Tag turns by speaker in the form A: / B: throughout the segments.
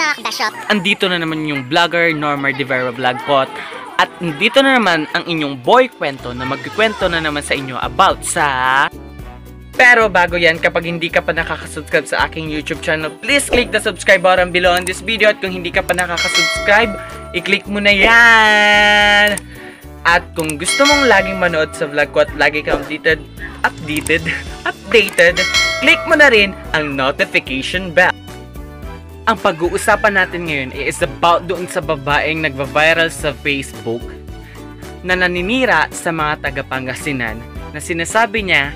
A: mga kabashot?
B: Andito na naman yung vlogger Normer De Vera Vlogpot. At dito na naman ang inyong boy kwento na magkikwento na naman sa inyo about sa... Pero bago yan, kapag hindi ka pa nakakasubscribe sa aking YouTube channel, please click the subscribe button below on this video. At kung hindi ka pa nakakasubscribe, i-click mo na yan! At kung gusto mong laging manood sa vlog ko at lagi kang updated, click mo na rin ang notification bell. Ang pag-uusapan natin ngayon is about doon sa babaeng nagva-viral sa Facebook na naninira sa mga taga-Pangasinan na sinasabi niya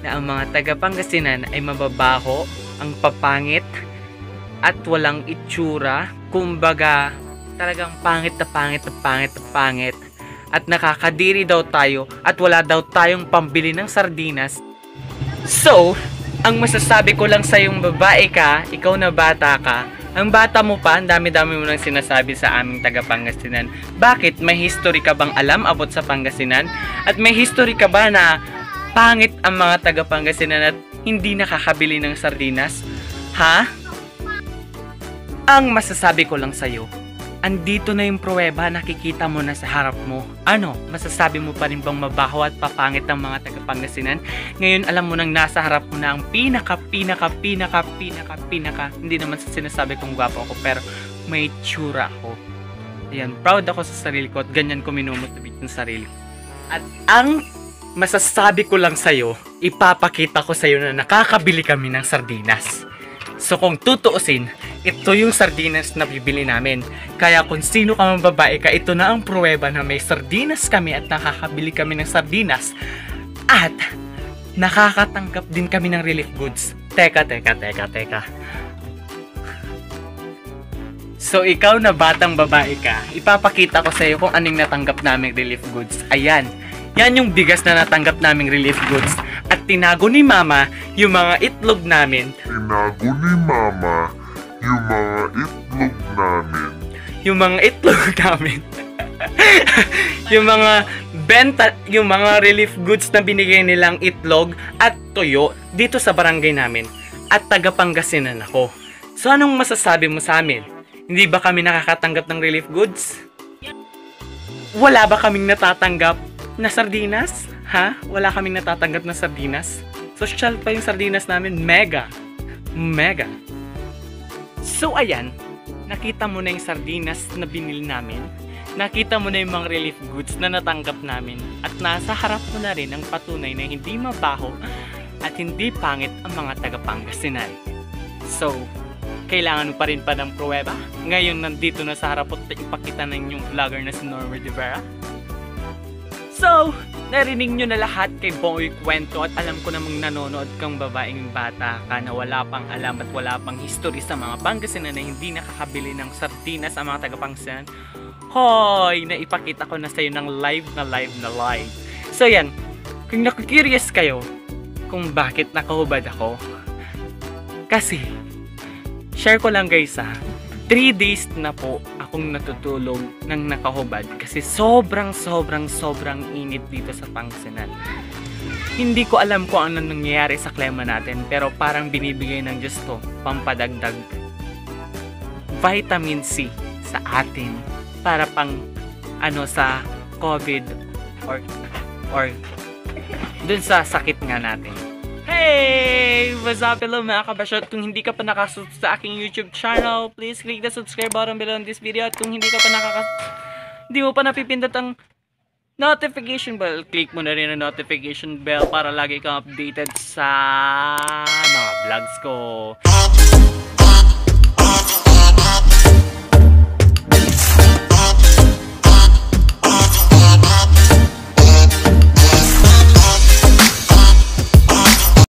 B: na ang mga taga-Pangasinan ay mababaho, ang papangit at walang itsura, kumbaga talagang pangit na pangit na pangit na pangit at nakakadiri daw tayo at wala daw tayong pambili ng sardinas. So, ang masasabi ko lang sa yung babae ka, ikaw na bata ka, ang bata mo pa, ang dami-dami mo nang sinasabi sa aming taga-Pangasinan. Bakit? May history ka bang alam about sa Pangasinan? At may history ka ba na pangit ang mga taga-Pangasinan at hindi nakakabili ng sardinas? Ha? Ang masasabi ko lang sa'yo, andito na yung pruweba, nakikita mo na sa harap mo. Ano, masasabi mo pa rin bang mabaho at papangit ang mga taga-Pangasinan? Ngayon alam mo nang nasa harap mo na ang pinaka, hindi naman sa sinasabi kong gwapo ako, pero may tsura ako. Ayan, proud ako sa sarili ko at ganyan ko minumotivate yung sarili ko. At ang masasabi ko lang sa'yo, ipapakita ko sa'yo na nakakabili kami ng sardinas. So kung tutuusin, ito yung sardinas na bibili namin. Kaya kung sino ka mang babae ka, ito na ang pruweba na may sardinas kami at nakakabili kami ng sardinas. At nakakatanggap din kami ng relief goods. Teka. So ikaw na batang babae ka, ipapakita ko sa iyo kung anong natanggap naming relief goods. Ayan. Yan yung bigas na natanggap naming relief goods. At tinago ni Mama yung mga itlog namin. Yung mga benta, yung mga relief goods na binigay nilang itlog at tuyo dito sa barangay namin. At taga Pangasinan ako. So anong masasabi mo sa amin? Hindi ba kami nakakatanggap ng relief goods? Wala ba kaming natatanggap na sardinas? Ha? Wala kaming natatanggap na sardinas? Social pa yung sardinas namin. Mega. So ayan, nakita mo na yung sardinas na binili namin. Nakita mo na yung mga relief goods na natanggap namin. At nasa harap mo na rin ang patunay na hindi mabaho at hindi pangit ang mga taga-Pangasinan. So, kailangan mo pa rin pa ng pruweba? Ngayon nandito na sa harap at ipakita na yung vlogger na si Normer De Vera. So, narinig nyo na lahat kay Boy Kwento at alam ko namang nanonood kang babaeng bata ka na wala pang alam at wala pang history sa mga Pangasinan na hindi nakakabili ng sardinas ang mga taga-Pangasinan. Hoy! Naipakita ko na sa'yo ng live. So yan, kung nakikurious kayo kung bakit nakahubad ako, kasi, share ko lang guys 3 days na po akong natutulog ng nakahubad kasi sobrang init dito sa Pangasinan. Hindi ko alam kung ano nangyayari sa klima natin pero parang binibigay ng Diyos to pampadagdag vitamin C sa atin para pang sa COVID or dun sa sakit nga natin. Hey! What's up, hello mga kabashot? Kung hindi ka pa nakasubscribe sa aking YouTube channel, please click the subscribe button below on this video. At kung hindi mo pa napipindot ang notification bell, click mo na rin ang notification bell para lagi kang updated sa mga vlogs ko.